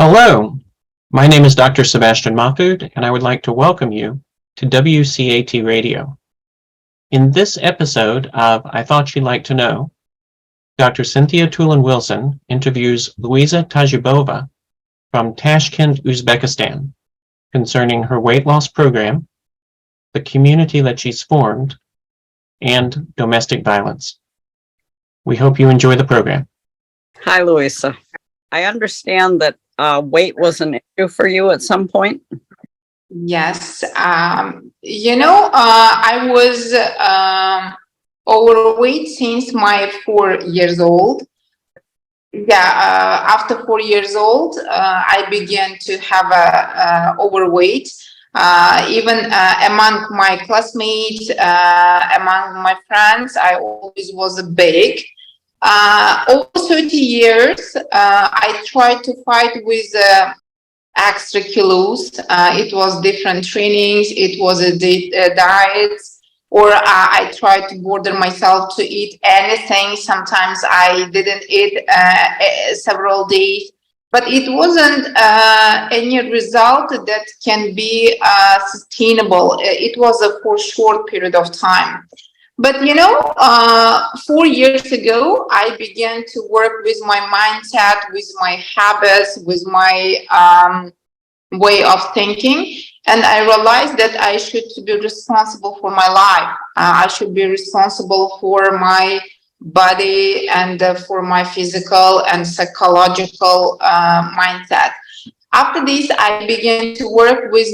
Hello, my name is Dr. Sebastian Mahfood, and I would like to welcome you to WCAT Radio. In this episode of I Thought You'd Like to Know, Dr. Cynthia Toolin-Wilson interviews Luiza Tojiboeva from Tashkent, Uzbekistan, concerning her weight loss program, the community that she's formed, and domestic violence. We hope you enjoy the program. Hi, Luiza. I understand that weight was an issue for you at some point. Yes. I was overweight since my 4 years old. After 4 years old, I began to have overweight. Even among my classmates, among my friends, I always was big. Over 30 years, I tried to fight with extra kilos. It was different trainings, it was a diets, or I tried to border myself to eat anything. Sometimes I didn't eat several days, but it wasn't any result that can be sustainable. It was for a short period of time. But 4 years ago, I began to work with my mindset, with my habits, with my way of thinking. And I realized that I should be responsible for my life. I should be responsible for my body and for my physical and psychological mindset. After this, I began to work with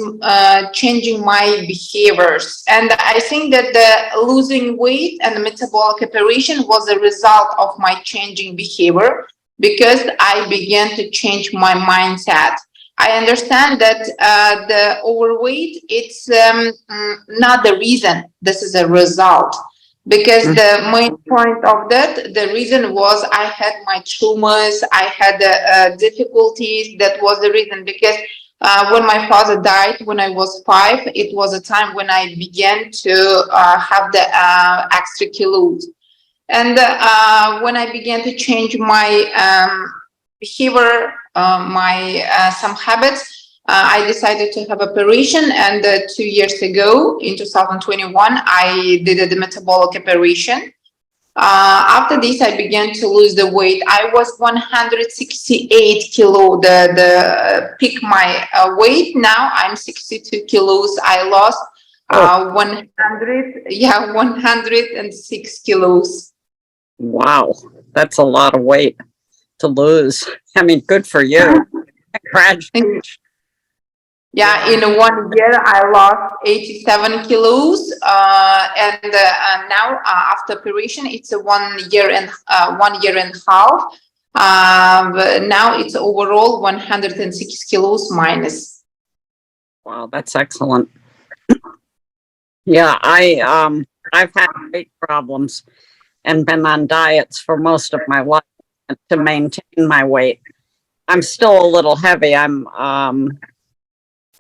changing my behaviors. And I think that the losing weight and metabolic operation was a result of my changing behavior, because I began to change my mindset. I understand that the overweight, it's not the reason, this is a result. Because the main point of that, the reason was I had my traumas, I had difficulties. That was the reason. Because when my father died when I was 5, it was a time when I began to have the extra kilos. And when I began to change my behavior, some habits, I decided to have operation, and 2 years ago, in 2021, I did a metabolic operation. After this, I began to lose the weight. I was 168 kilo, the peak my weight. Now I'm 62 kilos. I lost 106 kilos. Wow, that's a lot of weight to lose. I mean, good for you. Congratulations. Yeah, in 1 year, I lost 87 kilos. And now after operation, it's a 1 year and 1.5 years. But now it's overall 106 kilos minus. Wow, that's excellent. Yeah, I've had weight problems and been on diets for most of my life to maintain my weight. I'm still a little heavy.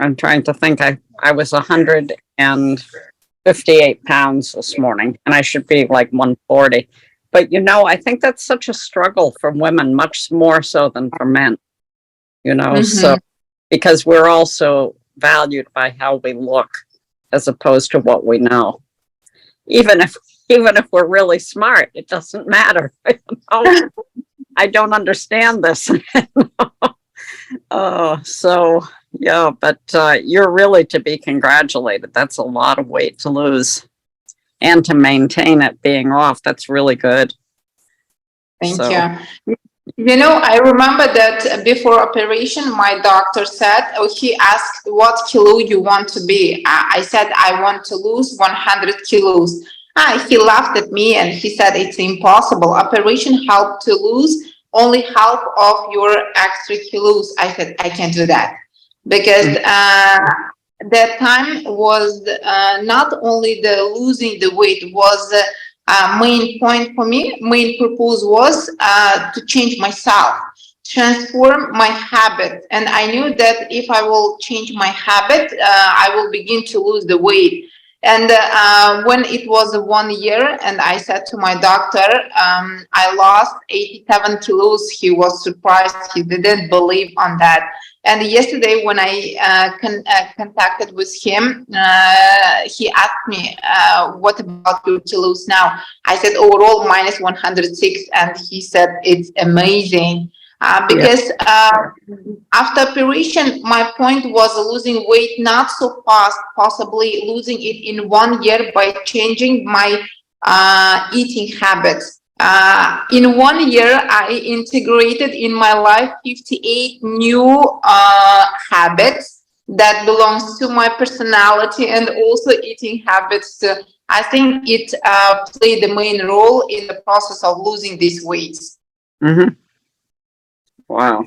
I'm trying to think. I was 158 pounds this morning, and I should be like 140. But I think that's such a struggle for women, much more so than for men. So because we're also valued by how we look as opposed to what we know. Even if we're really smart, it doesn't matter. I don't understand this. Yeah, but you're really to be congratulated. That's a lot of weight to lose, and to maintain it being off. That's really good. Thank you. I remember that before operation, my doctor said, he asked what kilo you want to be. I said, I want to lose 100 kilos. He laughed at me and he said, it's impossible. Operation helped to lose only half of your extra kilos. I said, I can't do that. Because that time was not only the losing the weight was main point for me. Main purpose was to change myself, transform my habit. And I knew that if I will change my habit, I will begin to lose the weight. And when it was 1 year, and I said to my doctor, I lost 87 kilos. He was surprised. He didn't believe on that. And yesterday, when I contacted with him, he asked me, what about your kilos now? I said, overall, minus 106. And he said, it's amazing. Because after operation, my point was losing weight not so fast, possibly losing it in 1 year by changing my eating habits. In 1 year, I integrated in my life 58 new habits that belongs to my personality and also eating habits. I think it played the main role in the process of losing these weights. Mm-hmm. Wow.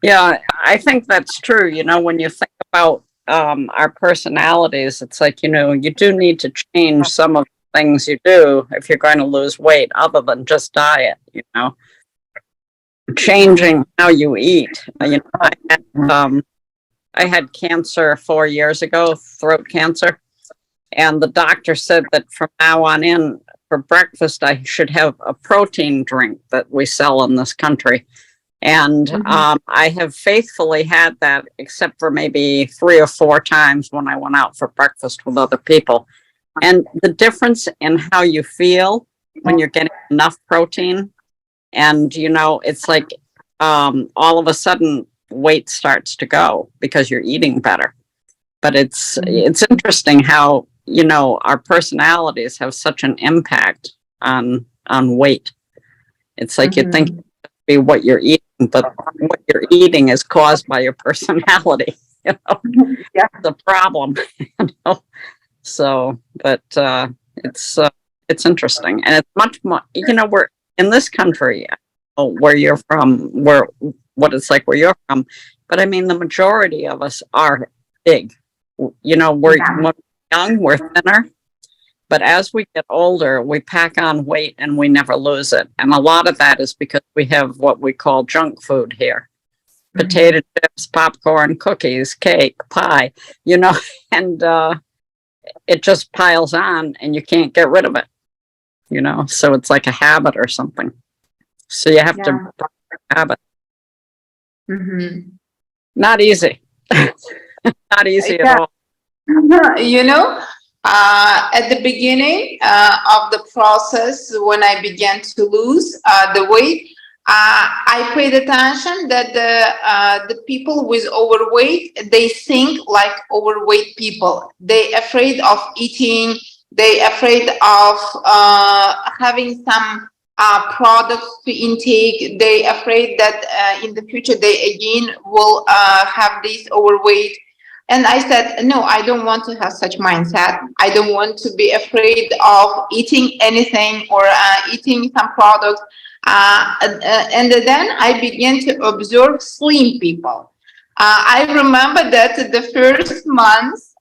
Yeah, I think that's true. You know, when you think about our personalities, it's like, you know, you do need to change some of the things you do if you're going to lose weight other than just diet, you know. Changing how you eat. You know, I had cancer 4 years ago, throat cancer, and the doctor said that from now on in, for breakfast, I should have a protein drink that we sell in this country. And I have faithfully had that, except for maybe 3 or 4 times when I went out for breakfast with other people. And the difference in how you feel when you're getting enough protein, and, you know, it's like all of a sudden weight starts to go because you're eating better. But it's interesting how, you know, our personalities have such an impact on weight. It's like you think be what you're eating, but what you're eating is caused by your personality. You know, the problem. You know, so, but it's interesting, and it's much more. You know, we're in this country, where you're from, what it's like where you're from, but I mean, the majority of us are big. You know, when we're young, we're thinner. But as we get older, we pack on weight and we never lose it. And a lot of that is because we have what we call junk food here. Potato chips, popcorn, cookies, cake, pie, you know, and it just piles on and you can't get rid of it, you know. So it's like a habit or something. So you have to break the habit. Not easy. Not easy at all. You know, at the beginning of the process, when I began to lose the weight, I paid attention that the people with overweight, they think like overweight people. They're afraid of eating. They're afraid of having some products to intake. They're afraid that in the future they again will have this overweight. And I said, no, I don't want to have such mindset. I don't want to be afraid of eating anything or eating some products. And then I began to observe slim people. I remember that the first months,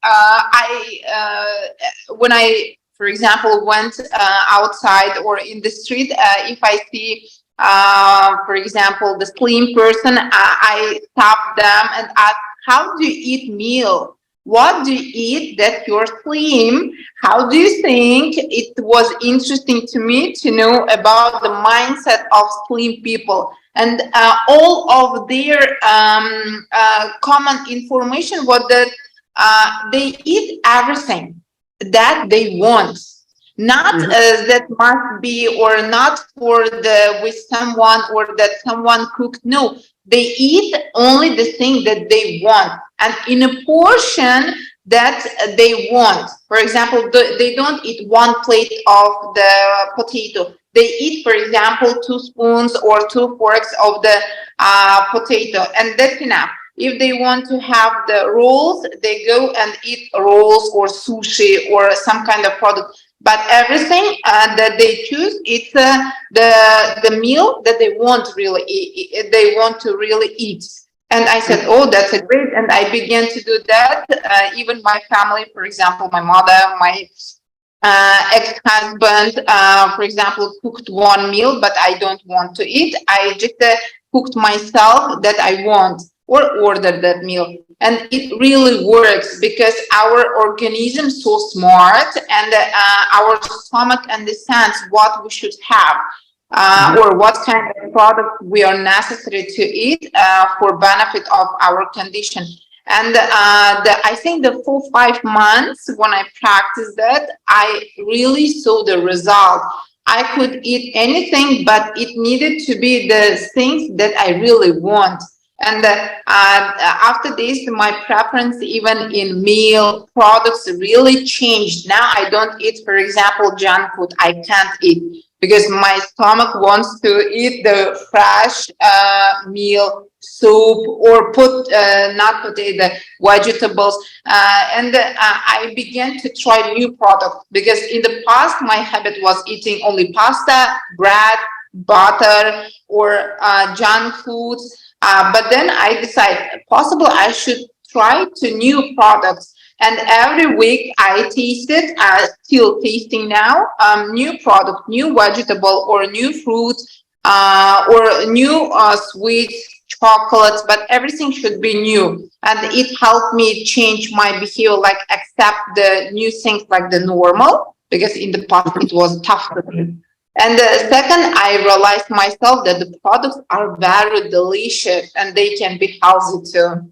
when I, for example, went outside or in the street, if I see, for example, the slim person, I stop them and ask, how do you eat meal? What do you eat that you're slim? How do you think? It was interesting to me to know about the mindset of slim people and all of their common information was that they eat everything that they want. Not that must be or not for the with someone or that someone cooked. No, they eat only the thing that they want and in a portion that they want. For example, they don't eat 1 plate of the potato. They eat, for example, 2 spoons or 2 forks of the potato, and that's enough. If they want to have the rolls, they go and eat rolls or sushi or some kind of product. But everything that they choose, it's the meal that they want really they want to really eat. And I said, oh, that's a great. And I began to do that. Even my family, for example, my mother, my ex-husband, for example, cooked 1 meal, but I don't want to eat. I just cooked myself that I want. or order that meal. And it really works because our organism is so smart, and our stomach understands what we should have, or what kind of product we are necessary to eat for benefit of our condition. And I think the full 5 months when I practiced that, I really saw the result. I could eat anything, but it needed to be the things that I really want. And after this, my preference even in meal products really changed. Now I don't eat, for example, junk food. I can't eat because my stomach wants to eat the fresh meal, soup, or not potato, vegetables. And I began to try new products because in the past, my habit was eating only pasta, bread, butter, or junk foods. But then I decided, possible I should try to new products. And every week I tasted, still tasting now, new product, new vegetable, or new fruit, or new sweets, chocolates, but everything should be new. And it helped me change my behavior, like accept the new things like the normal, because in the past it was tough for me. And second, I realized myself that the products are very delicious and they can be healthy too.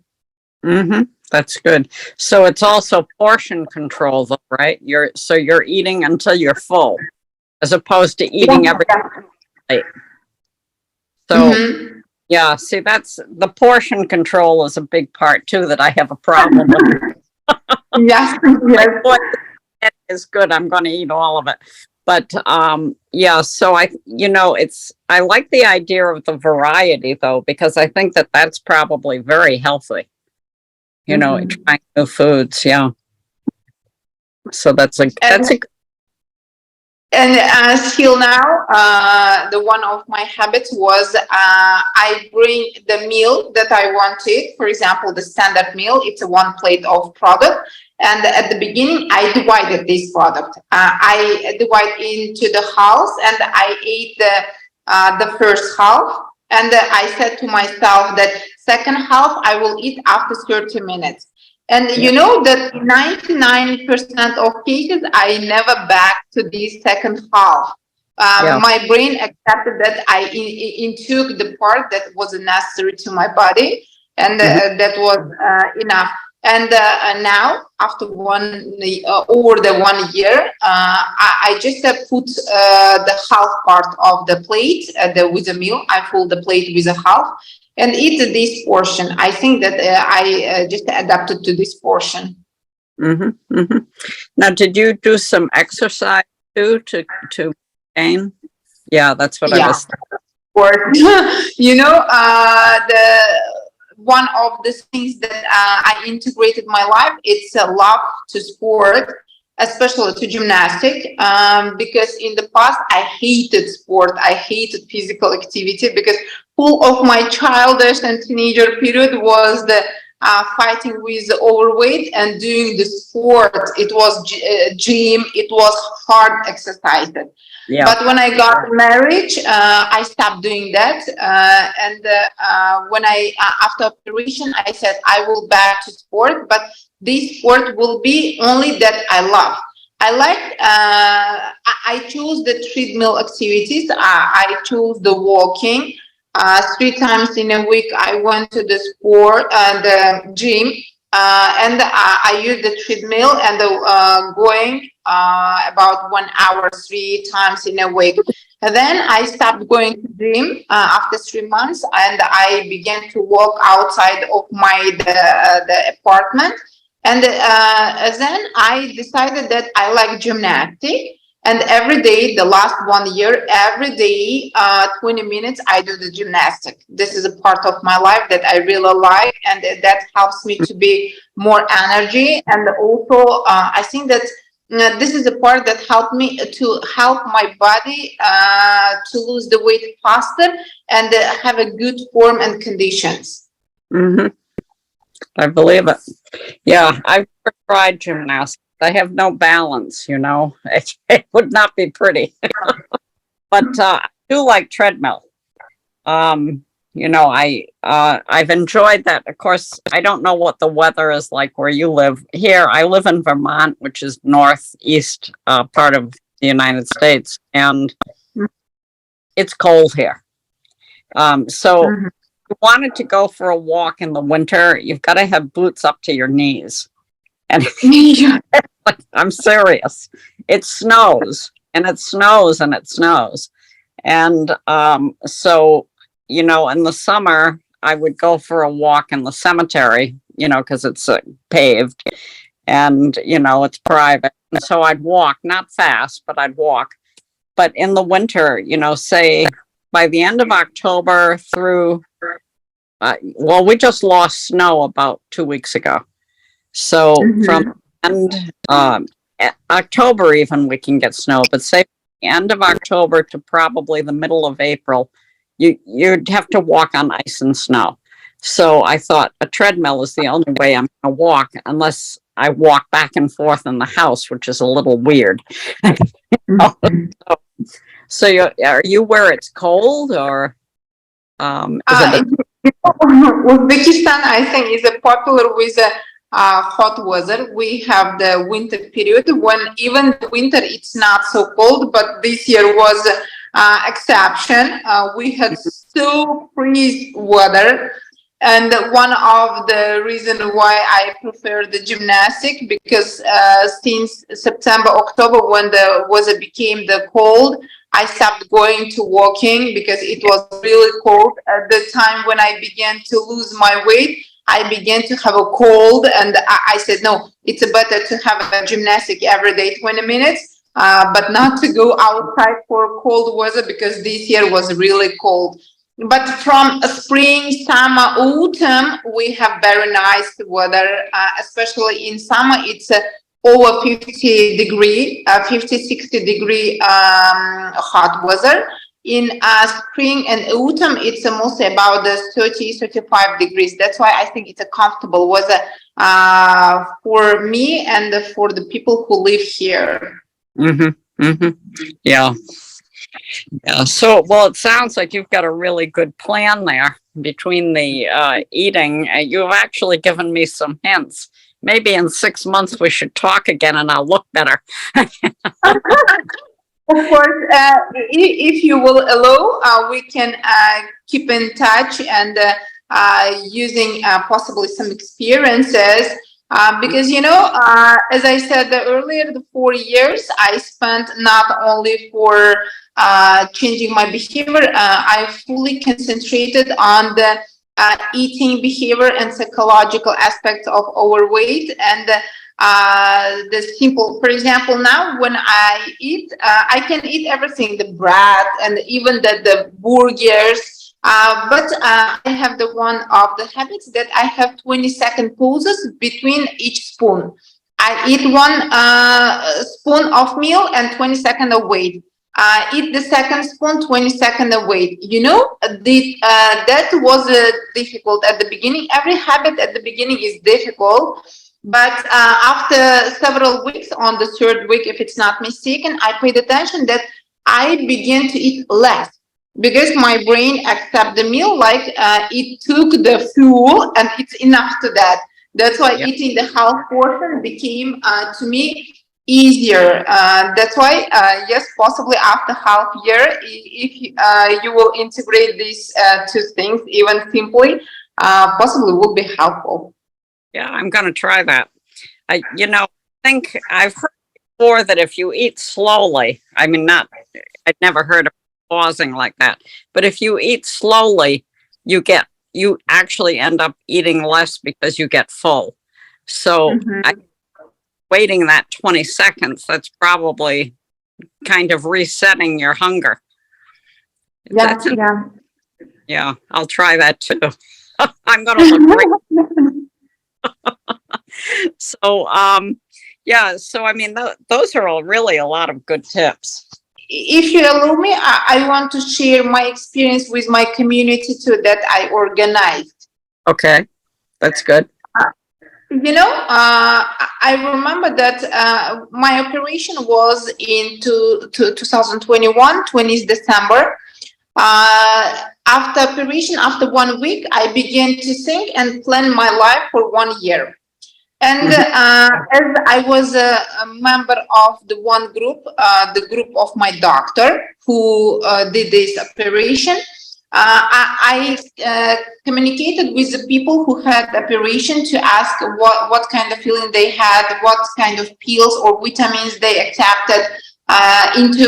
That's good. So it's also portion control, though, right? You're eating until you're full, as opposed to eating every night. So yeah, see, that's the portion control is a big part too that I have a problem with. Yes, Boy, that is good. I'm going to eat all of it. But yeah, so I like the idea of the variety though, because I think that that's probably very healthy. Trying new foods, yeah. So that's a And still now, the one of my habits was I bring the meal that I wanted. For example, the standard meal, it's a 1 plate of product. And at the beginning, I divided this product. I divide into the halves, and I ate the first half. And I said to myself that second half I will eat after 30 minutes. And you know that 99% of cases, I never back to the second half. My brain accepted that I took the part that was necessary to my body, and that was enough. And now, after over the 1 year, I just put the half part of the plate with the meal. I fill the plate with a half and eat this portion. I think that I just adapted to this portion. Now, did you do some exercise too to gain? Yeah, that's what I was. One of the things that I integrated in my life, it's a love to sport, especially to gymnastics, because in the past I hated sport. I hated physical activity because full of my childish and teenager period was the fighting with the overweight and doing the sport. It was gym. It was hard exercise. Yeah. But when I got married, I stopped doing that. And when after operation, I said I will back to sport, but this sport will be only that I love. I chose the treadmill activities. I chose the walking. 3 times in a week, I went to the the gym, and I used the treadmill and going about 1 hour, 3 times in a week. And then I stopped going to gym after 3 months, and I began to walk outside of the apartment. And then I decided that I like gymnastics. And every day, the last 1 year, every day, 20 minutes, I do the gymnastics. This is a part of my life that I really like, and that helps me to be more energy. And also, I think that this is a part that helped me to help my body to lose the weight faster and have a good form and conditions. I believe it. Yeah, I've tried gymnastics. I have no balance, it would not be pretty. But I do like treadmill. I've enjoyed that. Of course, I don't know what the weather is like where you live. Here, I live in Vermont, which is northeast part of the United States, and it's cold here. So if you wanted to go for a walk in the winter, you've got to have boots up to your knees. And I'm serious. It snows and it snows and it snows. And so, in the summer, I would go for a walk in the cemetery, because it's paved and, it's private. And so I'd walk, not fast, but I'd walk. But in the winter, say by the end of October through, we just lost snow about 2 weeks ago. So from end October even we can get snow, but say the end of October to probably the middle of April, you'd have to walk on ice and snow. So I thought a treadmill is the only way I'm going to walk, unless I walk back and forth in the house, which is a little weird. So are you where it's cold, or Uzbekistan, I think, is popular with hot weather. We have the winter period when even the winter it's not so cold, but this year was exception. We had so freeze weather, and one of the reason why I prefer the gymnastic, because since September, October, when the weather became the cold, I stopped going to walking because it was really cold. At the time when I began to lose my weight, I began to have a cold, and I said, no, it's better to have a gymnastic every day, 20 minutes, but not to go outside for cold weather, because this year was really cold. But from spring, summer, autumn, we have very nice weather, especially in summer. It's over 50 degree, 50, 60 degree hot weather. In spring and autumn, it's mostly about the 30, 35 degrees. That's why I think it's a comfortable weather for me and for the people who live here. Yeah. So, well, it sounds like you've got a really good plan there between the eating. You've actually given me some hints. Maybe in 6 months we should talk again and I'll look better. Of course, if you will allow, we can keep in touch and using possibly some experiences. Because, as I said earlier, the 4 years I spent not only for changing my behavior, I fully concentrated on the eating behavior and psychological aspects of overweight, and the simple, for example, now when I eat, I can eat everything, the bread and even the burgers, but I have the one of the habits that I have 20-second pauses between each spoon. I eat one spoon of meal and 20 seconds of wait. Eat the second spoon, 20 seconds of wait. That was difficult at the beginning. Every habit at the beginning is difficult. But after several weeks, on the third week, if it's not mistaken, I paid attention that I began to eat less, because my brain accept the meal like it took the fuel and it's enough to that. That's why eating the half portion became to me easier. That's why, yes, possibly after half year, if you will integrate these two things, even simply, possibly will be helpful. Yeah, I'm going to try that. I think I've heard before that if you eat slowly, I'd never heard of pausing like that, but if you eat slowly, you actually end up eating less because you get full. So waiting that 20 seconds, that's probably kind of resetting your hunger. Yeah, I'll try that too. I'm going to look great. So, those are all really a lot of good tips. If you allow me, I want to share my experience with my community too that I organized. Okay, that's good. I remember that my operation was in 2021, 20th December. I after operation, after 1 week, I began to think and plan my life for 1 year. And as I was a member of the one group, the group of my doctor who did this operation, I communicated with the people who had operation to ask what kind of feeling they had, what kind of pills or vitamins they accepted into.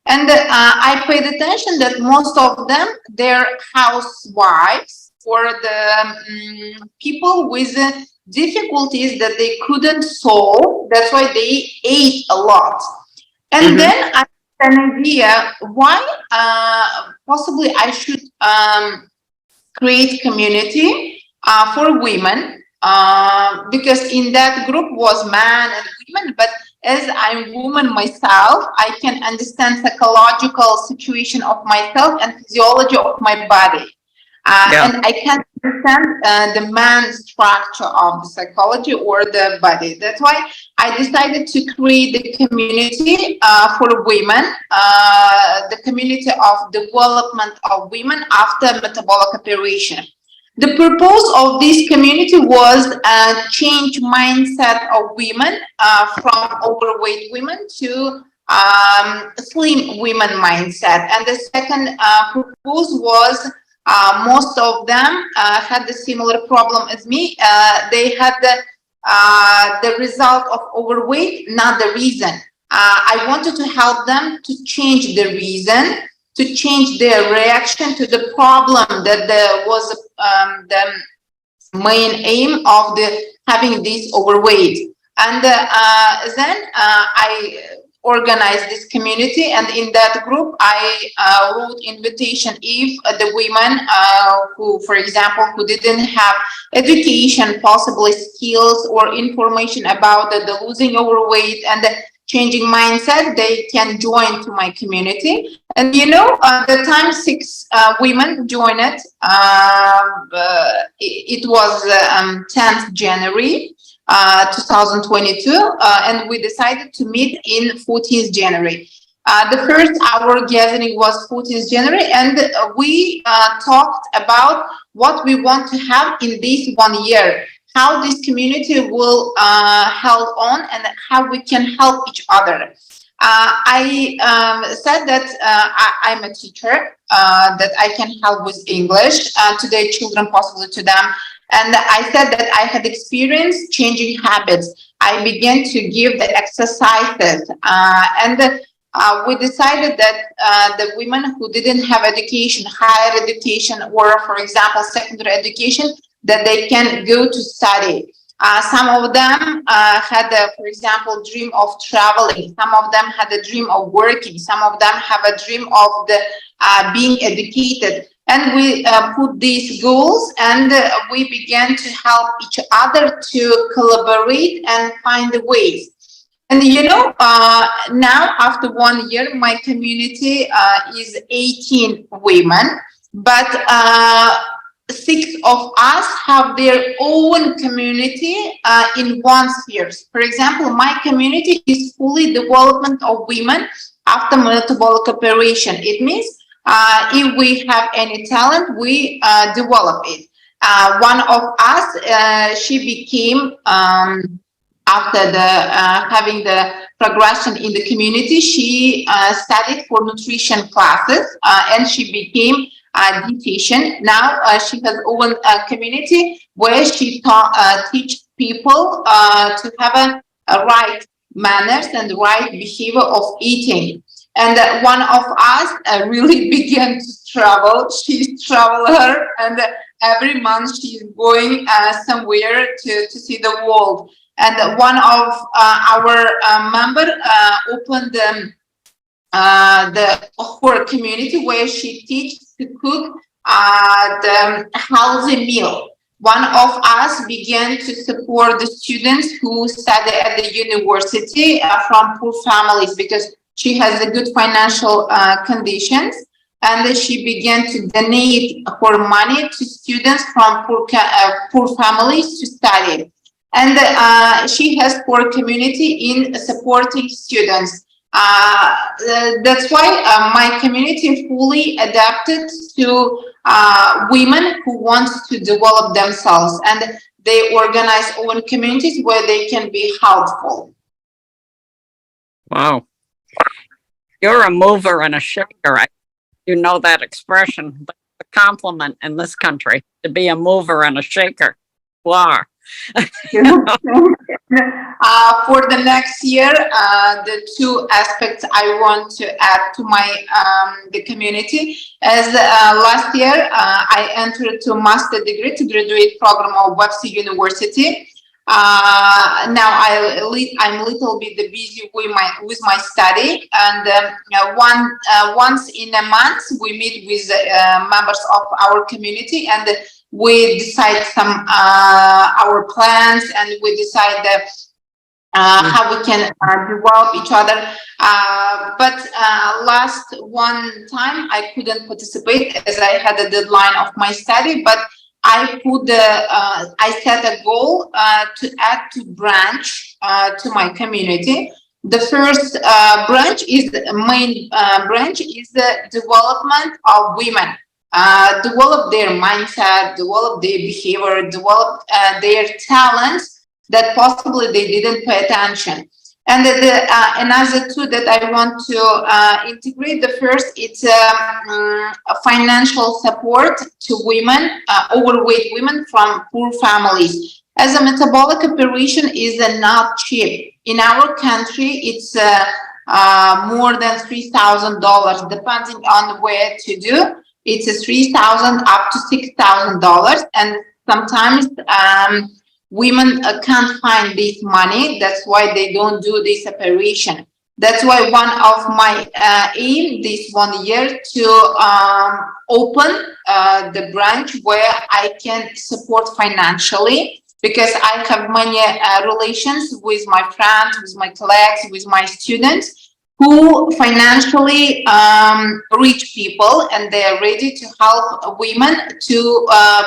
And I paid attention that most of them, they're housewives or the people with difficulties that they couldn't solve. That's why they ate a lot. And then I had an idea why possibly I should create community for women, because in that group was man and women, but as I'm woman myself, I can understand psychological situation of myself and physiology of my body. And I can understand the man's structure of the psychology or the body. That's why I decided to create the community for women, the community of development of women after metabolic operation. The purpose of this community was change mindset of women from overweight women to slim women mindset. And the second purpose was most of them had the similar problem as me. They had the result of overweight, not the reason. I wanted to help them to change the reason, to change their reaction to the problem that was the main aim of having this overweight. And then I organized this community, and in that group I wrote invitation if the women who, for example, who didn't have education, possibly skills or information about the losing overweight and the changing mindset, they can join to my community. And you know, the time 6 women joined it. It was 10th January 2022, and we decided to meet in 14th January. The first our gathering was 14th January, and we talked about what we want to have in this 1 year, how this community will help on and how we can help each other. I said that I'm a teacher, that I can help with English to their children, possibly to them. And I said that I had experienced changing habits. I began to give the exercises, and we decided that the women who didn't have education, higher education, or for example, secondary education, that they can go to study. Some of them had, for example, dream of traveling. Some of them had a dream of working. Some of them have a dream of being educated. And we put these goals, and we began to help each other to collaborate and find the ways. And you know, now after 1 year, my community is 18 women, but 6 of us have their own community in one sphere. For example, my community is fully development of women after metabolic operation. It means if we have any talent, we develop it. One of us, she became, after having the progression in the community, she studied for nutrition classes, and she became a dietitian. Now she has own a community where she teach people to have a right manners and right behavior of eating. And one of us really began to travel. She's a traveler, and every month she's going somewhere to see the world. And one of our member opened her community where she teaches to cook the healthy meal. One of us began to support the students who study at the university from poor families, because she has a good financial conditions, and she began to donate her money to students from poor families to study. And she has core community in supporting students. That's why my community fully adapted to women who want to develop themselves, and they organize own communities where they can be helpful. Wow. You're a mover and a shaker. You know that expression, but it's a compliment in this country to be a mover and a shaker. You are. For the next year, the two aspects I want to add to my the community is last year I entered to master degree to graduate program of WCAT University. Now I'm a little bit busy with my study, and once in a month we meet with members of our community, and we decide some our plans, and we decide how we can develop each other. But last one time I couldn't participate as I had a deadline of my study, but I set a goal to add two branch to my community. The first branch is the main branch is the development of women. Develop their mindset, develop their behavior, develop their talents that possibly they didn't pay attention. And another two that I want to integrate, the first, it's financial support to women, overweight women from poor families. As a metabolic operation is not cheap. In our country, it's more than $3,000, depending on where to do. It's $3,000 up to $6,000, and sometimes women can't find this money. That's why they don't do this operation. That's why one of my aim this 1 year to open the branch where I can support financially, because I have many relations with my friends, with my colleagues, with my students who financially rich people, and they are ready to help women to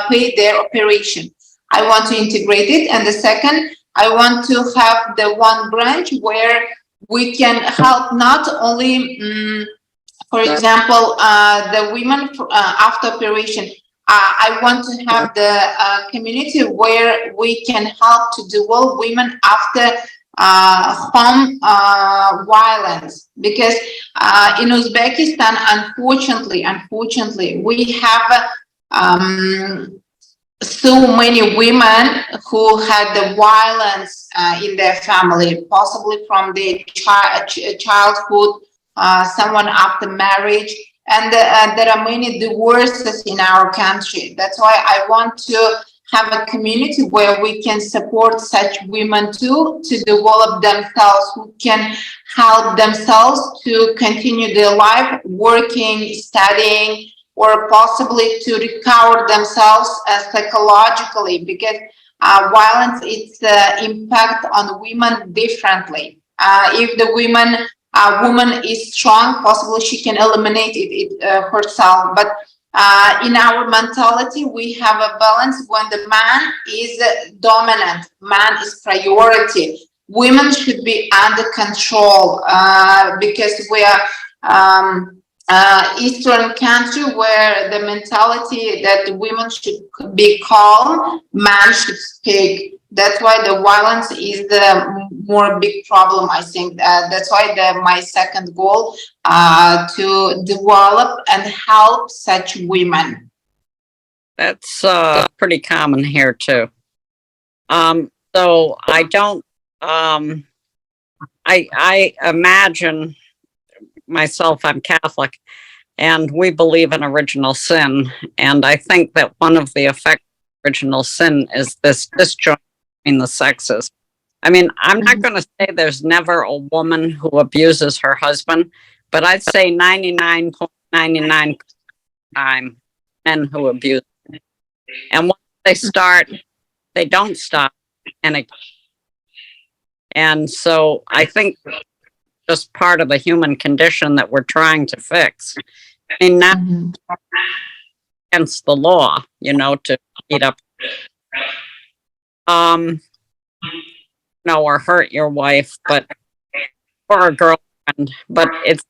pay their operation. I want to integrate it. And the second, I want to have the one branch where we can help not only, for example, the women after operation. I want to have the community where we can help to develop women after home violence, because in Uzbekistan, unfortunately, we have so many women who had the violence in their family, possibly from their childhood, someone after marriage, and there are many divorces in our country. That's why I want to have a community where we can support such women too, to develop themselves, who can help themselves to continue their life, working, studying, or possibly to recover themselves psychologically, because violence, its impact on women differently. If the woman is strong, possibly she can eliminate it herself, but in our mentality, we have a balance when the man is dominant, man is priority. Women should be under control, because we are Eastern country where the mentality that women should be calm, man should speak. That's why the violence is the more big problem, I think. That's why my second goal to develop and help such women. That's pretty common here too. So I don't. I imagine myself. I'm Catholic, and we believe in original sin. And I think that one of the effects of original sin is this disjoint between the sexes. I mean, I'm not going to say there's never a woman who abuses her husband, but I'd say 99.99% time men who abuse. And once they start, they don't stop. And so I think just part of the human condition that we're trying to fix. I mean, not against the law, to beat up, or hurt your wife, but or a girlfriend. But it's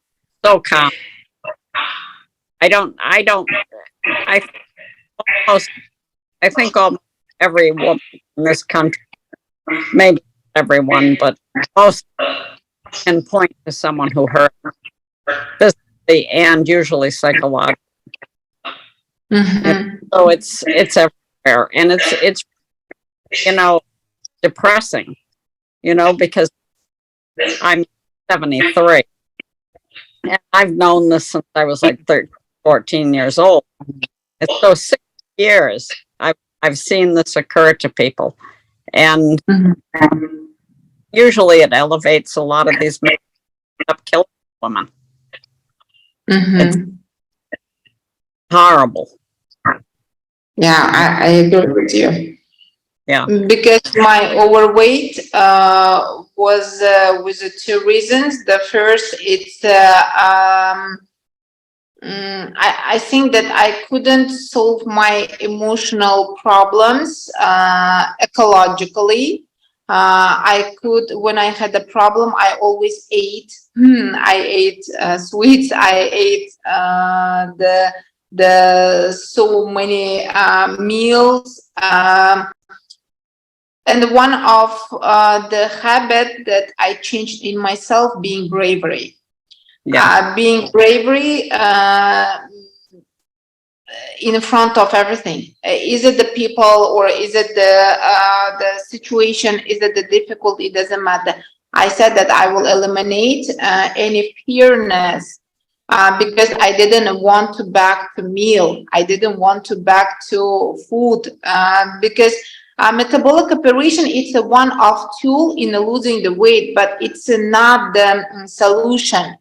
so common. I don't I I think almost every woman in this country, maybe not everyone, but most can point to someone who hurt physically and usually psychologically. Mhm. So it's everywhere, and it's depressing, because I'm 73, and I've known this since I was like 13, 14 years old. And so 6 years, I've seen this occur to people, and Mhm. usually it elevates a lot of these men up killing women. It's Mhm. horrible. Yeah, I agree with you. Yeah. Because my overweight was with the two reasons. The first, it's I think that I couldn't solve my emotional problems ecologically. I could, when I had a problem, I always ate. I ate sweets. I ate the so many meals. And one of the habit that I changed in myself, being bravery. Yeah. Being bravery in front of everything. Is it the people, or is it the situation? Is it the difficulty? It doesn't matter. I said that I will eliminate any fearness because I didn't want to back to meal. I didn't want to back to food because metabolic operation, it's a one-off tool in losing the weight, but it's not the solution.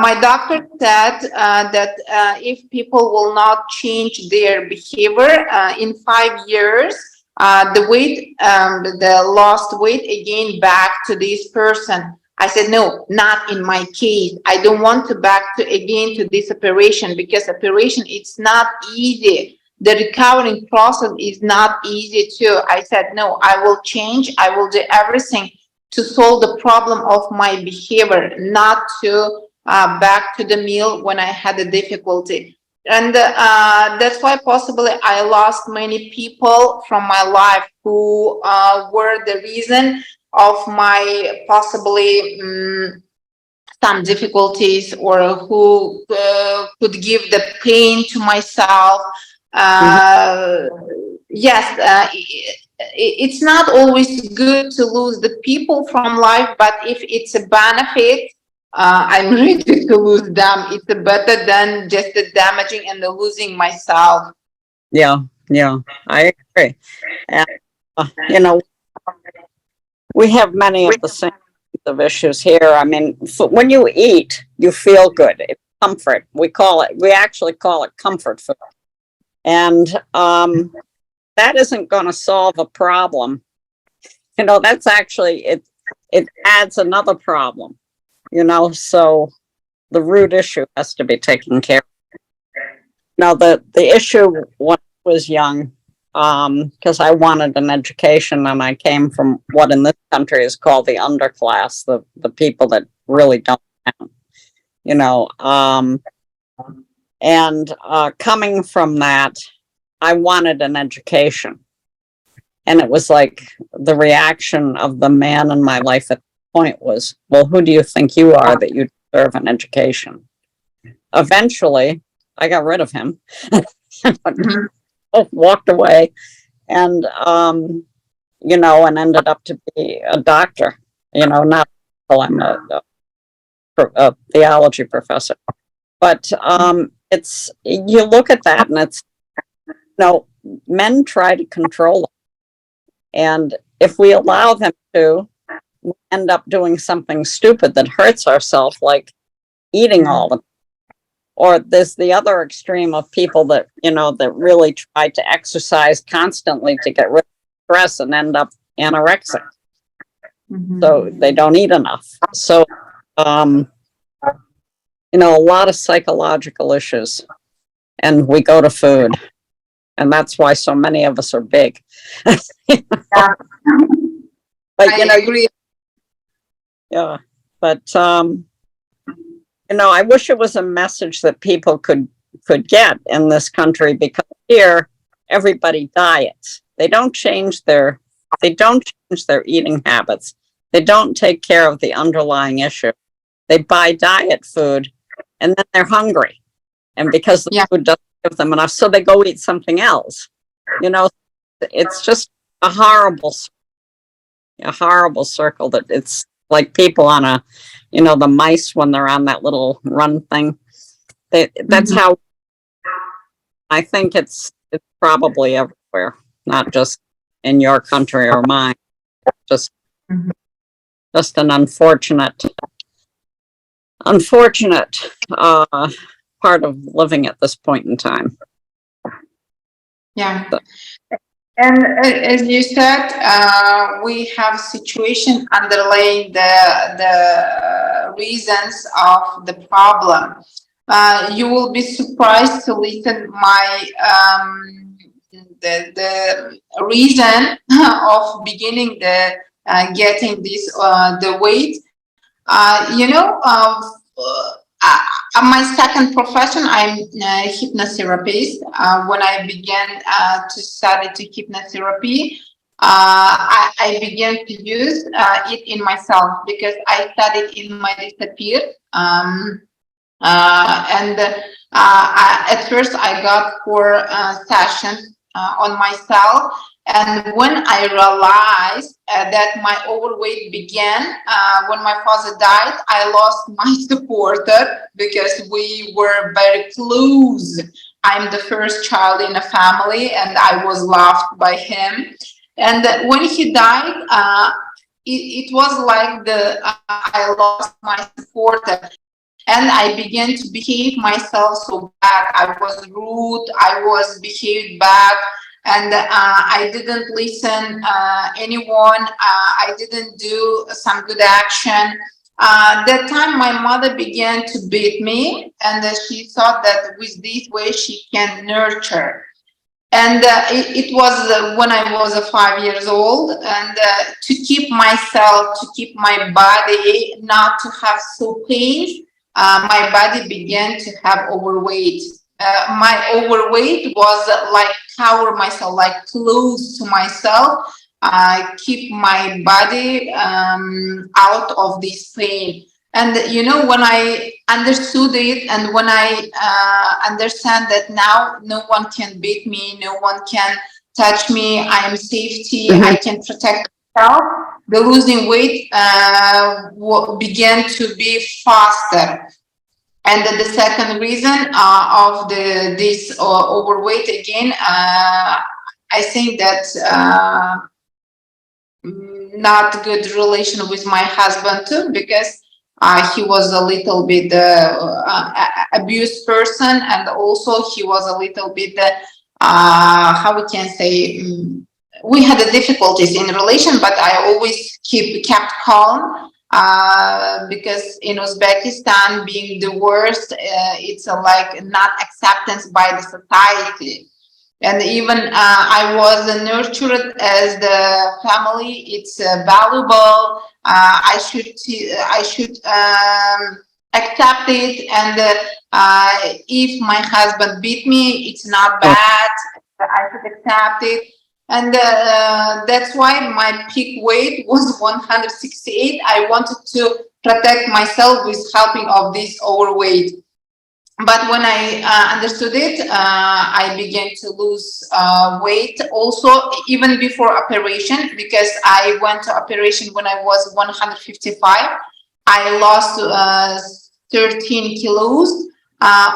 My doctor said that if people will not change their behavior in 5 years, the weight, the lost weight again back to this person. I said, no, not in my case. I don't want to back to again to this operation, because operation, it's not easy. The recovering process is not easy too. I said, no, I will change. I will do everything to solve the problem of my behavior, not to back to the meal when I had a difficulty. And that's why possibly I lost many people from my life who were the reason of my possibly some difficulties, or who could give the pain to myself. Yes, it's not always good to lose the people from life, but if it's a benefit, I'm ready to lose them. It's better than just the damaging and the losing myself. Yeah. I agree. And, we have many of the same kinds of issues here. I mean, when you eat, you feel good. It's comfort. We actually call it comfort food. And that isn't going to solve a problem. That's actually, it adds another problem, so the root issue has to be taken care of. Now, the issue when I was young, because I wanted an education, and I came from what in this country is called the underclass, the people that really don't count, and coming from that, I wanted an education. And it was like the reaction of the man in my life at the point was, well, who do you think you are that you deserve an education? Eventually, I got rid of him, walked away, and, and ended up to be a doctor, not until I'm a theology professor. But you look at that, and it's, men try to control it. And if we allow them to, we end up doing something stupid that hurts ourselves, like eating all the time. Or there's the other extreme of people that, that really try to exercise constantly to get rid of stress and end up anorexic. So they don't eat enough. So, a lot of psychological issues. And we go to food. And that's why so many of us are big. But I agree. Yeah. But I wish it was a message that people could could get in this country, because here everybody diets. They don't change their eating habits. They don't take care of the underlying issue. They buy diet food and then they're hungry. And because the food doesn't give them enough, so they go eat something else. You know, it's just a horrible circle that it's like people on a, you know, the mice when they're on that little run thing. That's how I think it's probably everywhere, not just in your country or mine. Just an unfortunate part of living at this point in time. Yeah. And as you said, we have situation underlying the reasons of the problem. You will be surprised to listen my the reason of beginning the getting this the weight. You know, my second profession, I'm a hypnotherapist. When I began to study hypnotherapy, I began to use it in myself, because I studied in my disappear. At first I got 4 sessions on myself. And when I realized that my overweight began, when my father died, I lost my supporter, because we were very close. I'm the first child in a family, and I was loved by him. And when he died, it was like I lost my supporter. And I began to behave myself so bad. I was rude, I was behaved bad. And I didn't listen anyone. I didn't do some good action. That time my mother began to beat me, and she thought that with this way she can nurture. And it was when I was 5 years old, and to keep myself, to keep my body not to have so pain, my body began to have overweight. My overweight was like cover myself, like close to myself, keep my body out of this pain. And you know, when I understood it, and when I understand that now no one can beat me, no one can touch me, I am safety, I can protect myself, the losing weight began to be faster. And the second reason of this overweight, again, I think that not good relation with my husband too, because he was a little bit abused person, and also he was a little bit how we can say, we had the difficulties in relation, but I always kept calm. Because in Uzbekistan, being the worst, it's like not acceptance by the society. And even I was nurtured as the family. It's valuable. I should accept it. And if my husband beat me, it's not bad. I should accept it. And that's why my peak weight was 168. I wanted to protect myself with helping of this overweight. But when I understood it, I began to lose weight also, even before operation, because I went to operation when I was 155. I lost 13 kilos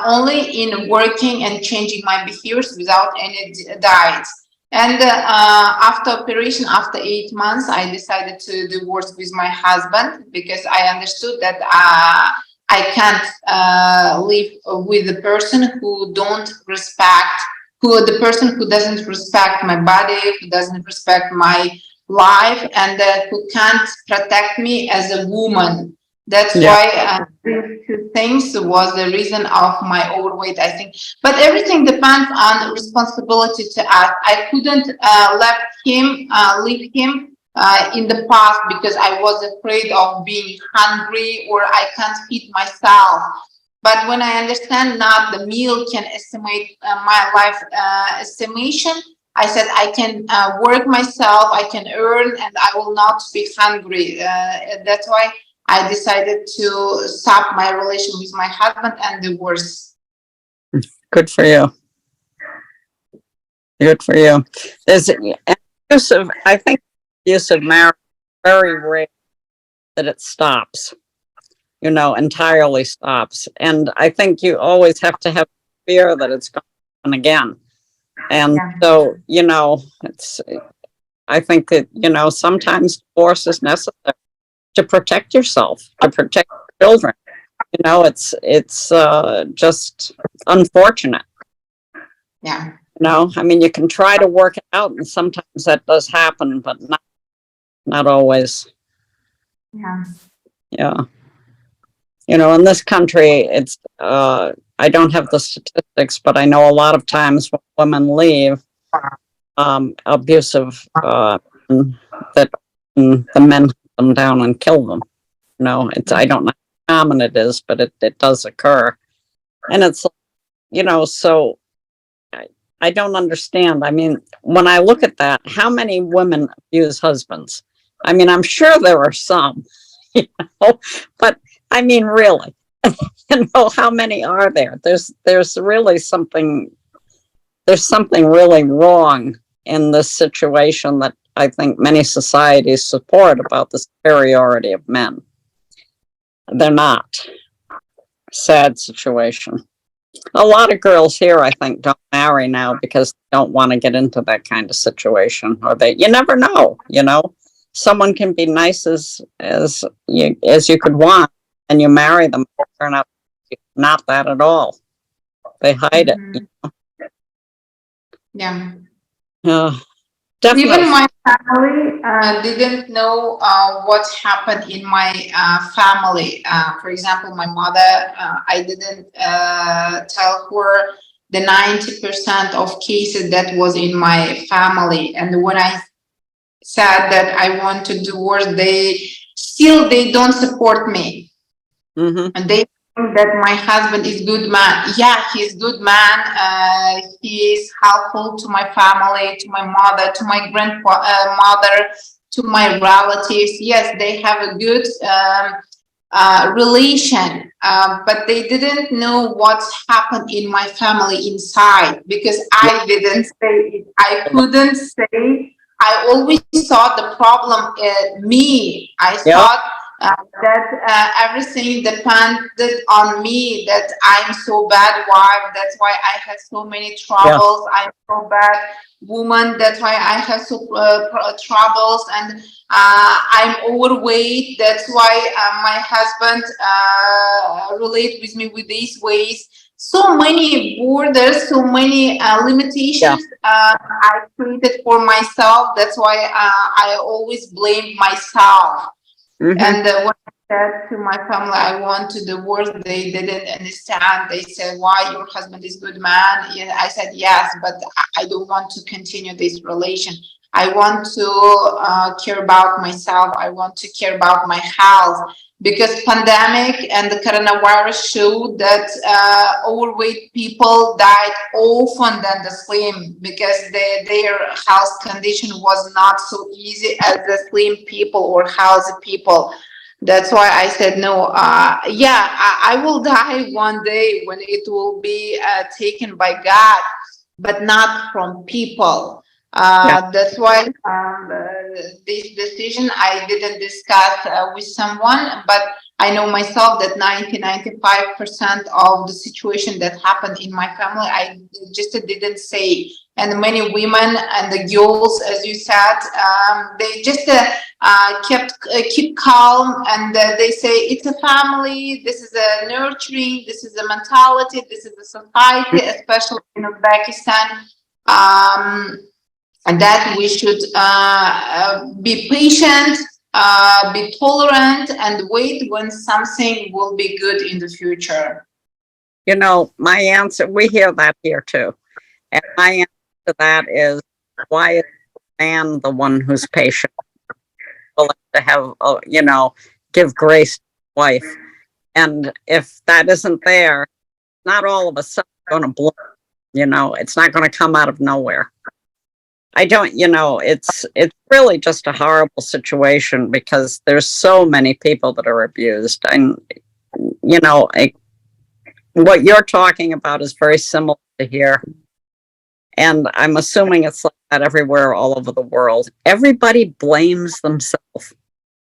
only in working and changing my behaviors without any diets. And after operation, after 8 months, I decided to divorce with my husband, because I understood that I can't live with a person who don't respect, the person who doesn't respect my body, who doesn't respect my life, and who can't protect me as a woman. That's why these 2 things was the reason of my overweight, I think. But everything depends on responsibility to us. I couldn't leave him in the past, because I was afraid of being hungry, or I can't feed myself. But when I understand not the meal can estimate my life estimation, I said I can work myself, I can earn, and I will not be hungry. That's why I decided to stop my relation with my husband and divorce. Good for you. Good for you. There's abusive, I think abusive marriage is very rare that it stops, you know, entirely stops. And I think you always have to have fear that it's going to happen again. And Yeah. so, you know, I think that, you know, sometimes divorce is necessary to protect yourself, to protect your children. You know, it's just unfortunate. Yeah. You know, I mean, you can try to work it out, and sometimes that does happen, but not always. Yeah. Yeah. You know, in this country, it's I don't have the statistics, but I know a lot of times when women leave, abusive that the men hunt them down and kill them. You know, it's I don't know how common it is, but it does occur, and it's, you know, so I don't understand. I mean, when I look at that, how many women abuse husbands? I mean, I'm sure there are some, you know, but I mean, really, you know, how many are there? There's really something. There's something really wrong in this situation that I think many societies support about the superiority of men. They're not. Sad situation. A lot of girls here, I think, don't marry now because they don't want to get into that kind of situation, or you never know, you know, someone can be nice as you could want, and you marry them, turn out not that at all. They hide it. You know? Yeah. Definitely. Even my family didn't know what happened in my family. For example, my mother, I didn't tell her the 90% of cases that was in my family. And when I said that I want to divorce, they don't support me. Mm-hmm. And they think that my husband is good man. Yeah, he's good man. He is helpful to my family, to my mother, to my grandmother, to my relatives. Yes, they have a good relation, but they didn't know what's happened in my family inside, because I didn't say it. I couldn't say. I always thought the problem me. I thought that everything depended on me, that I'm so bad wife, that's why I had so many troubles. I'm so bad woman, that's why I have so troubles, and I'm overweight, that's why my husband relate with me with these ways. So many borders, so many limitations I created for myself. That's why I always blame myself. Mm-hmm. And when I said to my family I want to divorce, they didn't understand. They said, why, your husband is good man? Yeah, I said yes, but I don't want to continue this relation. I want to care about myself. I want to care about my health, because pandemic and the coronavirus showed that overweight people died often than the slim, because their health condition was not so easy as the slim people or healthy people. That's why I said no. I will die one day when it will be taken by God, but not from people. That's why this decision I didn't discuss with someone, but I know myself that 95% of the situation that happened in my family, I just didn't say. And many women and the girls, as you said, they just keep calm, and they say it's a family, this is a nurturing, this is a mentality, this is a society, especially in Uzbekistan. And that we should be patient, be tolerant, and wait when something will be good in the future. You know, my answer, we hear that here too. And my answer to that is, why is the man the one who's patient, willing to have, you know, give grace to his wife? And if that isn't there, not all of a sudden going to blow. It's not going to come out of nowhere. I don't, it's really just a horrible situation because there's so many people that are abused. And, what you're talking about is very similar to here. And I'm assuming it's like that everywhere all over the world. Everybody blames themselves.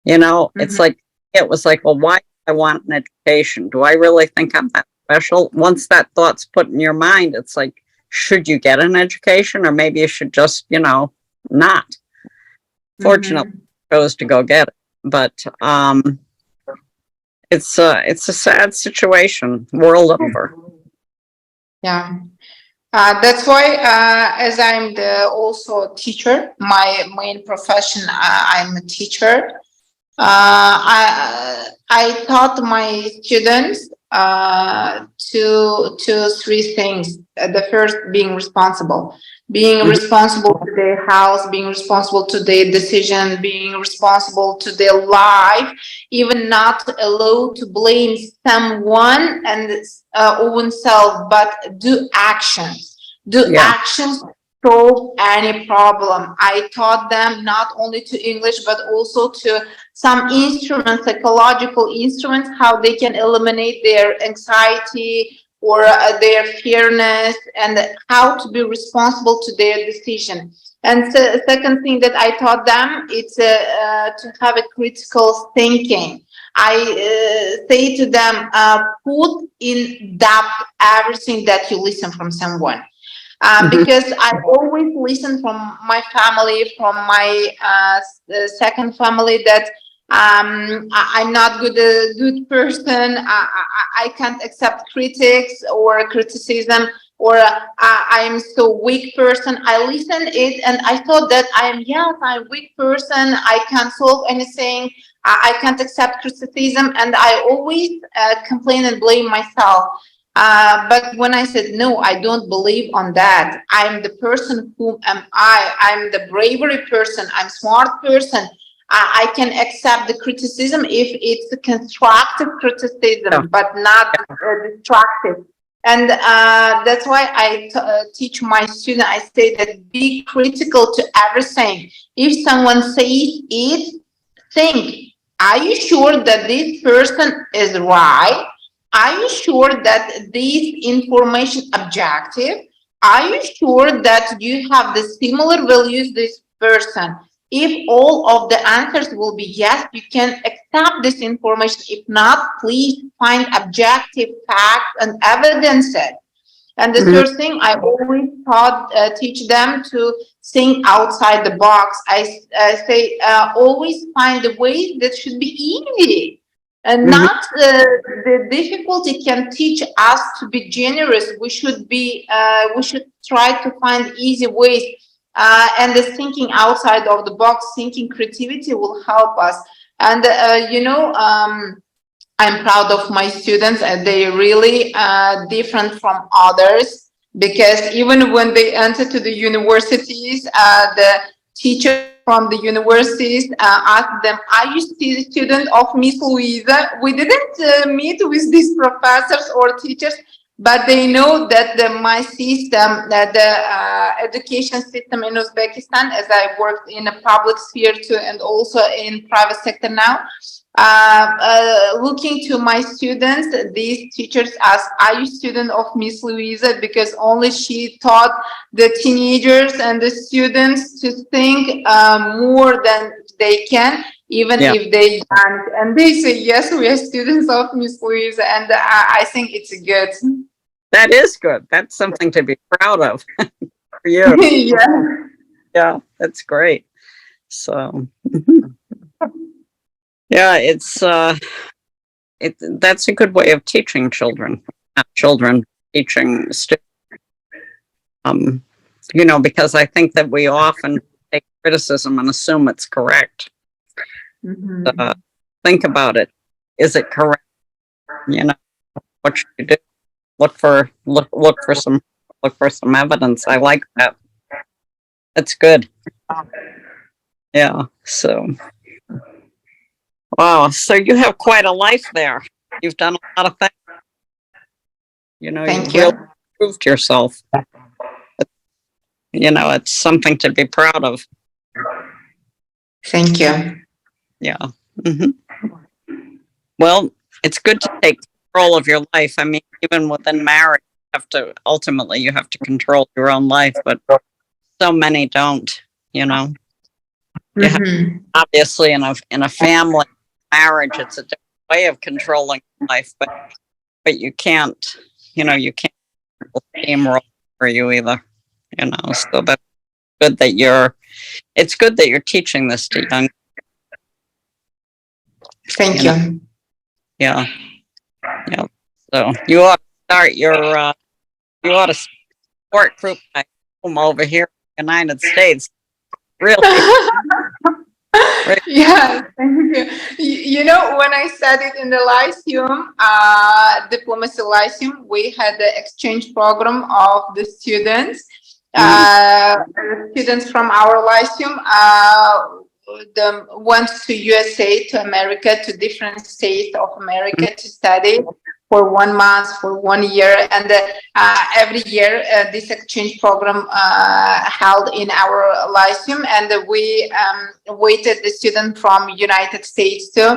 It's like, it was like, well, why do I want an education? Do I really think I'm that special? Once that thought's put in your mind, it's like, should you get an education, or maybe you should just, not. Fortunately, I chose to go get it, but it's a sad situation world over. Yeah. That's why, as I'm also a teacher, my main profession, I'm a teacher. I taught my students three things. The first being responsible to their house, being responsible to their decision, being responsible to their life, even not allowed to blame someone and own self, but do actions. Actions solve any problem. I taught them not only to English, but also to some instruments, psychological instruments, how they can eliminate their anxiety or their fearness, and how to be responsible to their decision. And the second thing that I taught them is to have a critical thinking. I say to them, put in depth everything that you listen from someone. Because I always listen from my family, from my second family, that I'm not a good person. I can't accept critics or criticism, or I'm so weak person. I listened it and I thought that I'm a weak person. I can't solve anything. I can't accept criticism, and I always complain and blame myself. But when I said, no, I don't believe on that. I'm the person who am I. I'm the bravery person. I'm smart person. I can accept the criticism if it's a constructive criticism, but not destructive. And that's why I teach my students. I say that be critical to everything. If someone says it, think, are you sure that this person is right? Are you sure that this information objective? Are you sure that you have the similar values this person? If all of the answers will be yes, you can accept this information. If not, please find objective facts and evidences. And the third thing, I always teach them to think outside the box. I say always find a way that should be easy. And not the difficulty can teach us to be generous. We should try to find easy ways. And the thinking outside of the box, thinking creativity will help us. And I'm proud of my students, and they're really different from others, because even when they enter to the universities, the teachers from the universities ask them, are you still a student of Miss Luiza? We didn't meet with these professors or teachers, but they know that my system, the education system in Uzbekistan, as I worked in a public sphere too, and also in private sector now, looking to my students, these teachers ask, are you student of Miss Luiza? Because only she taught the teenagers and the students to think more than they can, even if they can't. And they say, yes, we are students of Miss Luiza. And I think it's good. That is good. That's something to be proud of for you. Yeah, that's great. So yeah, that's a good way of teaching children, not children teaching students. Because I think that we often take criticism and assume it's correct. Think about it. Is it correct? What should you do? Look for some evidence. I like that. That's good. Yeah. So, wow. So you have quite a life there. You've done a lot of things. Thank You've you. really proved yourself. It's something to be proud of. Thank you. Yeah. hmm Well, it's good to take control of your life. I mean, even within marriage, you have to control your own life, but so many don't, You have, obviously in a family marriage, it's a different way of controlling life, but you can't, you can't steamroll for you either, so that's good that it's good that you're teaching this to young. Thank you. Yeah. Yeah. So you ought to start you ought to support group by home over here in the United States. Really. Yeah, thank you. When I studied in the Lyceum, diplomacy Lyceum, we had the exchange program of the students. Students from our Lyceum went to USA, to America, to different states of America to study for 1 month, for 1 year, and every year this exchange program held in our Lyceum, and we waited the student from United States too.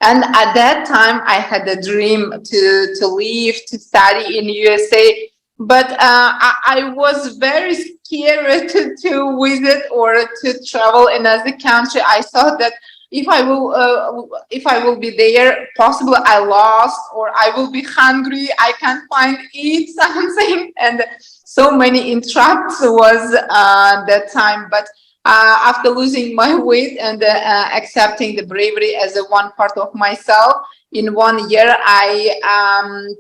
And at that time, I had a dream to leave to study in USA, but I was very scared to visit or to travel in another country. I thought that if I will be there, possibly I lost or I will be hungry. I can't eat something, and so many interrupts was that time. But after losing my weight and accepting the bravery as a one part of myself, in 1 year I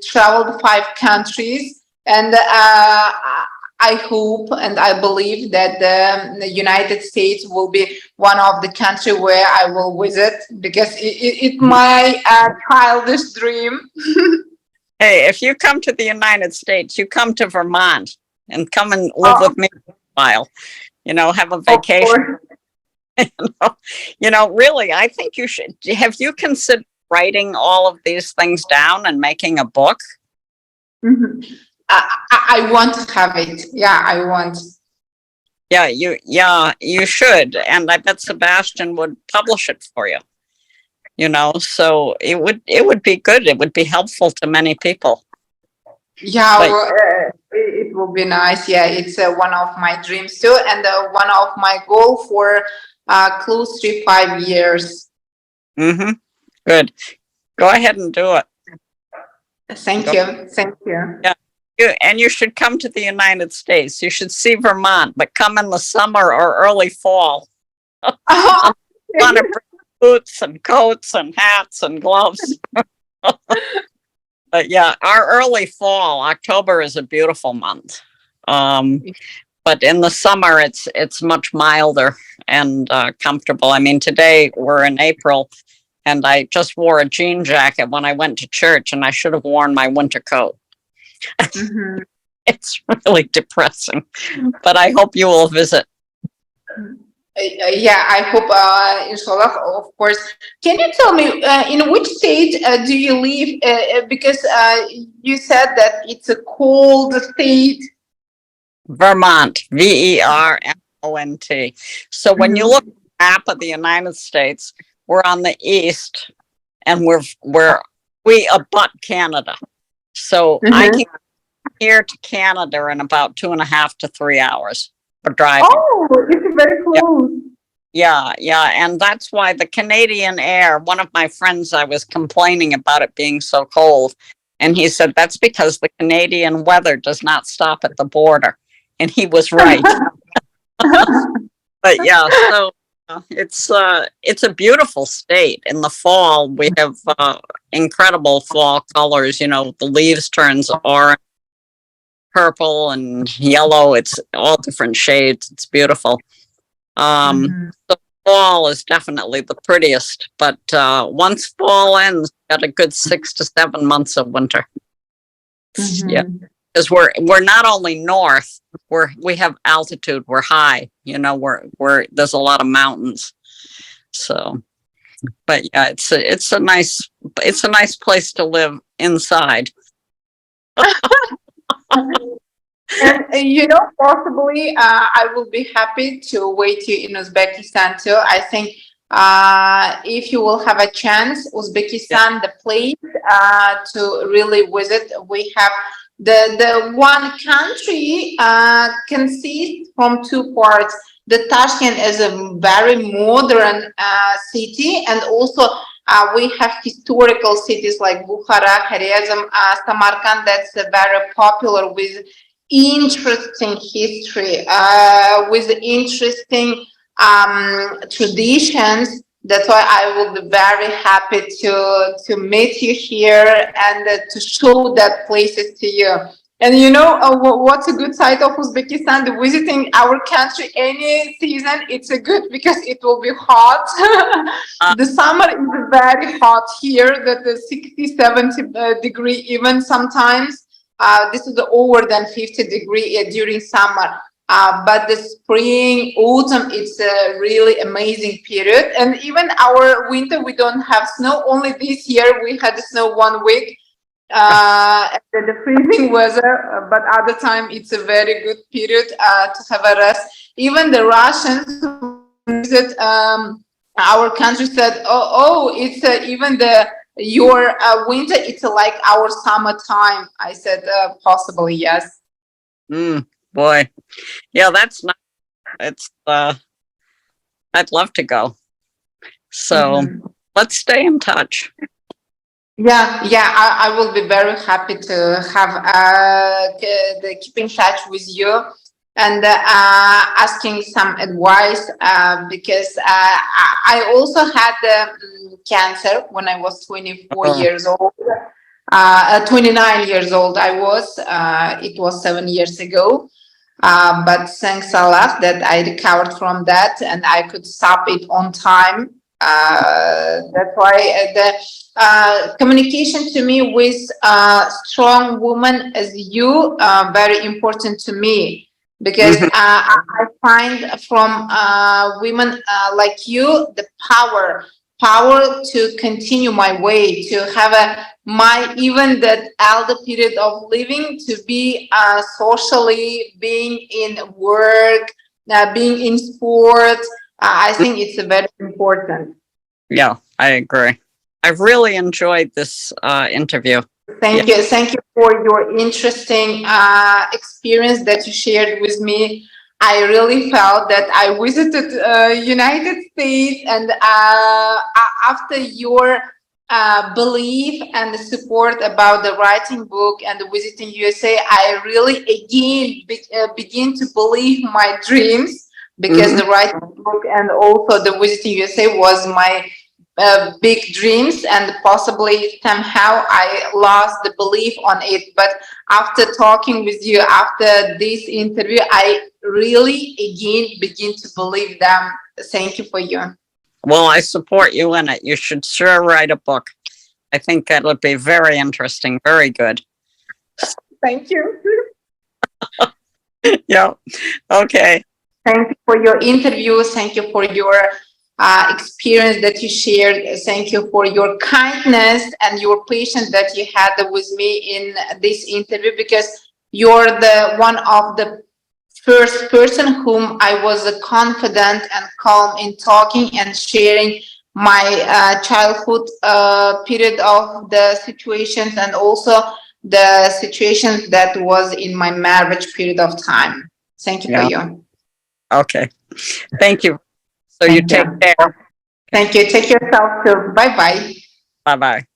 traveled 5 countries, and I hope and I believe that the United States will be one of the country where I will visit, because it's my childish dream. Hey, if you come to the United States, you come to Vermont and come and live with me for a while. Have a vacation. Really, I think you should. Have you considered writing all of these things down and making a book? I want to have it. Yeah, I want. Yeah, you should. And I bet Sebastian would publish it for you. So it would be good. It would be helpful to many people. Yeah, it will be nice. Yeah, it's one of my dreams too, and one of my goal for close to 5 years. Good. Go ahead and do it. Thank you. Thank you. Yeah. And you should come to the United States. You should see Vermont, but come in the summer or early fall. I want to bring boots and coats and hats and gloves. But yeah, our early fall, October is a beautiful month. But in the summer, it's much milder and comfortable. I mean, today we're in April, and I just wore a jean jacket when I went to church, and I should have worn my winter coat. It's really depressing, but I hope you will visit. Yeah, I hope, inshallah, of course. Can you tell me in which state do you live? Because you said that it's a cold state. Vermont, Vermont. So when you look at the map of the United States, we're on the east, and we abut Canada. So I can get here to Canada in about 2.5 to 3 hours for driving. Oh, it's very close. Yeah, and that's why the Canadian air. One of my friends, I was complaining about it being so cold, and he said that's because the Canadian weather does not stop at the border, and he was right. But yeah, so it's a beautiful state. In the fall, we have incredible fall colors. The leaves turns orange, purple, and yellow. It's all different shades. It's beautiful. The fall is definitely the prettiest, but once fall ends, got a good 6 to 7 months of winter. Yeah, because we're not only north, we have altitude. We're high. We're there's a lot of mountains. So But yeah, it's a nice place to live inside. And possibly I will be happy to wait you in Uzbekistan too. I think if you will have a chance, Uzbekistan, the place to really visit, we have the one country consists from two parts. The Tashkent is a very modern city, and also we have historical cities like Bukhara, Kharazm, Samarkand. That's very popular with interesting history, with interesting traditions. That's why I will be very happy to meet you here and to show that places to you. And what's a good side of Uzbekistan? The visiting our country any season, it's a good because it will be hot. The summer is very hot here, that the 60, 70 degree even sometimes. This is over than 50 degree during summer. But the spring, autumn, it's a really amazing period. And even our winter, we don't have snow. Only this year we had snow 1 week. The freezing weather, but other time it's a very good period to have a rest. Even the Russians who visit our country said, "Oh, it's even your winter. It's like our summertime." I said, "Possibly, yes." Boy, yeah, that's not. It's. I'd love to go. So let's stay in touch. Yeah, I will be very happy to have keep in touch with you and asking some advice because I also had cancer when I was 24 years old. 29 years old I was. It was 7 years ago. But thanks a lot that I recovered from that and I could stop it on time. That's why the communication to me with strong woman as you very important to me, because I find from women like you the power to continue my way, to have my even that elder period of living, to be socially, being in work, being in sports. I think it's very important. Yeah, I agree. I've really enjoyed this interview. Thank you for your interesting experience that you shared with me. I really felt that I visited United States, and after your belief and the support about the writing book and the visiting USA, I really again begin to believe my dreams, because the writing book and also the visiting USA was my big dreams, and possibly somehow I lost the belief on it. But after talking with you, after this interview, I really again begin to believe them. Thank you for you. Well, I support you in it. You should sure write a book. I think that would be very interesting, very good. Thank you. Yeah. Okay. Thank you for your interview. Thank you for your experience that you shared. Thank you for your kindness and your patience that you had with me in this interview, because you're the one of the first person whom I was confident and calm in talking and sharing my childhood period of the situations, and also the situations that was in my marriage period of time. Thank you for you. Okay. Thank you. So you take care. Thank you. Take yourself too. Bye-bye. Bye-bye.